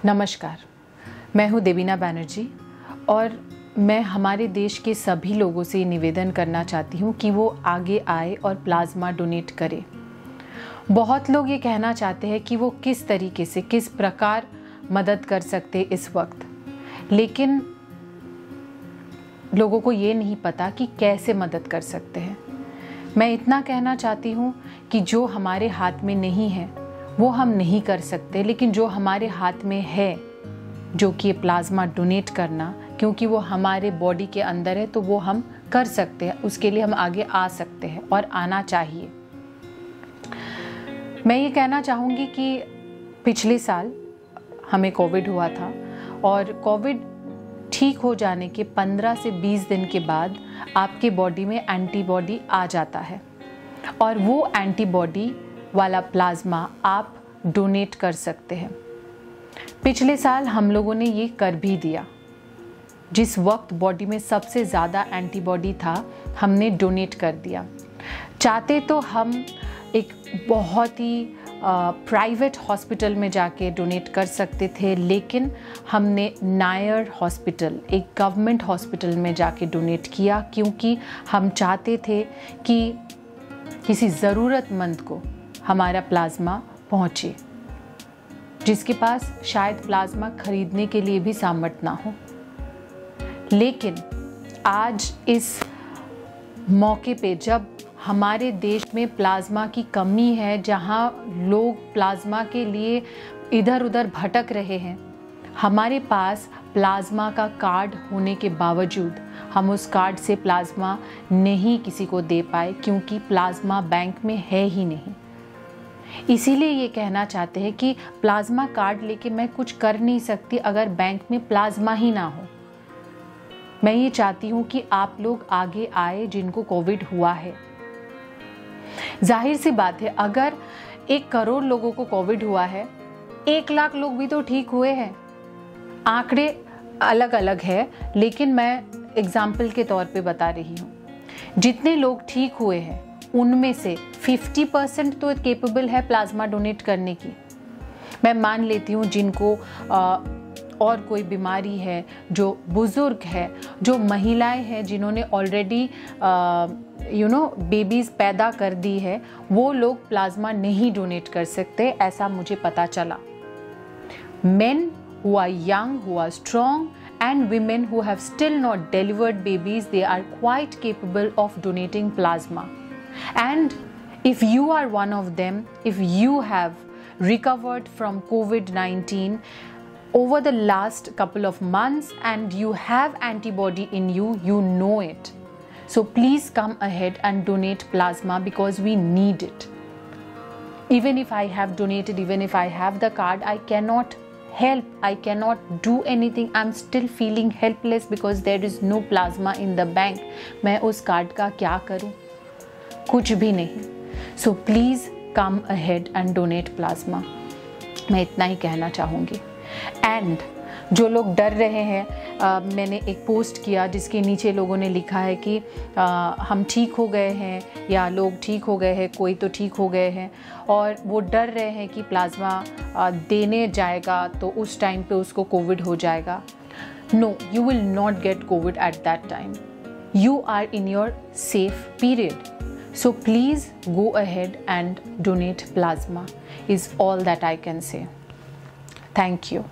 नमस्कार, मैं हूँ देवीना बैनर्जी और मैं हमारे देश के सभी लोगों से निवेदन करना चाहती हूँ कि वो आगे आए और प्लाज्मा डोनेट करें। बहुत लोग ये कहना चाहते हैं कि वो किस तरीके से, किस प्रकार मदद कर सकते इस वक्त, लेकिन लोगों को ये नहीं पता कि कैसे मदद कर सकते हैं। मैं इतना कहना चाहती हूँ कि जो हमारे हाथ में नहीं है वो हम नहीं कर सकते, लेकिन जो हमारे हाथ में है, जो कि प्लाज्मा डोनेट करना, क्योंकि वो हमारे बॉडी के अंदर है, तो वो हम कर सकते हैं। उसके लिए हम आगे आ सकते हैं और आना चाहिए। मैं ये कहना चाहूँगी कि पिछले साल हमें कोविड हुआ था और कोविड ठीक हो जाने के 15 से 20 दिन के बाद आपके बॉडी में एंटीबॉडी आ जाता है और वो एंटीबॉडी वाला प्लाज्मा आप डोनेट कर सकते हैं। पिछले साल हम लोगों ने ये कर भी दिया। जिस वक्त बॉडी में सबसे ज़्यादा एंटीबॉडी था, हमने डोनेट कर दिया। चाहते तो हम एक बहुत ही प्राइवेट हॉस्पिटल में जाके डोनेट कर सकते थे, लेकिन हमने नायर हॉस्पिटल, एक गवर्नमेंट हॉस्पिटल में जाके डोनेट किया, क्योंकि हम चाहते थे कि किसी ज़रूरतमंद को हमारा प्लाज्मा पहुँचे, जिसके पास शायद प्लाज्मा खरीदने के लिए भी सामर्थ्य ना हो। लेकिन आज इस मौके पे, जब हमारे देश में प्लाज्मा की कमी है, जहाँ लोग प्लाज्मा के लिए इधर उधर भटक रहे हैं, हमारे पास प्लाज्मा का कार्ड होने के बावजूद हम उस कार्ड से प्लाज्मा नहीं किसी को दे पाए, क्योंकि प्लाज्मा बैंक में है ही नहीं। इसीलिए ये कहना चाहते हैं कि प्लाज्मा कार्ड लेके मैं कुछ कर नहीं सकती अगर बैंक में प्लाज्मा ही ना हो। मैं ये चाहती हूँ कि आप लोग आगे आए जिनको कोविड हुआ है। जाहिर सी बात है, अगर 1 करोड़ लोगों को कोविड हुआ है, 1 लाख लोग भी तो ठीक हुए हैं। आंकड़े अलग अलग है, लेकिन मैं एग्जाम्पल के तौर पे बता रही हूँ। जितने लोग ठीक हुए हैं उनमें से 50% तो केपेबल है प्लाज्मा डोनेट करने की। मैं मान लेती हूँ जिनको और कोई बीमारी है, जो बुजुर्ग है, जो महिलाएं हैं जिन्होंने ऑलरेडी बेबीज़ पैदा कर दी है, वो लोग प्लाज्मा नहीं डोनेट कर सकते, ऐसा मुझे पता चला। Main who are young, who are strong, and women who have still not delivered babies, they are quite capable of donating plasma. And if you are one of them, if you have recovered from COVID-19 over the last couple of months and you have antibody in you, you know it. So please come ahead and donate plasma, because we need it. Even if I have donated, even if I have the card, I cannot help, I cannot do anything. I'm still feeling helpless because there is no plasma in the bank. मैं उस card का क्या करूं? कुछ भी नहीं। So please come ahead and donate plasma. मैं इतना ही कहना चाहूँगी। And जो लोग डर रहे हैं, मैंने एक पोस्ट किया जिसके नीचे लोगों ने लिखा है कि हम ठीक हो गए हैं या लोग ठीक हो गए हैं, कोई तो ठीक हो गए हैं, और वो डर रहे हैं कि प्लाज्मा देने जाएगा तो उस टाइम पे उसको कोविड हो जाएगा। No, you will not get Covid at that time. You are in your safe period. So please go ahead and donate plasma is all that I can say. Thank you.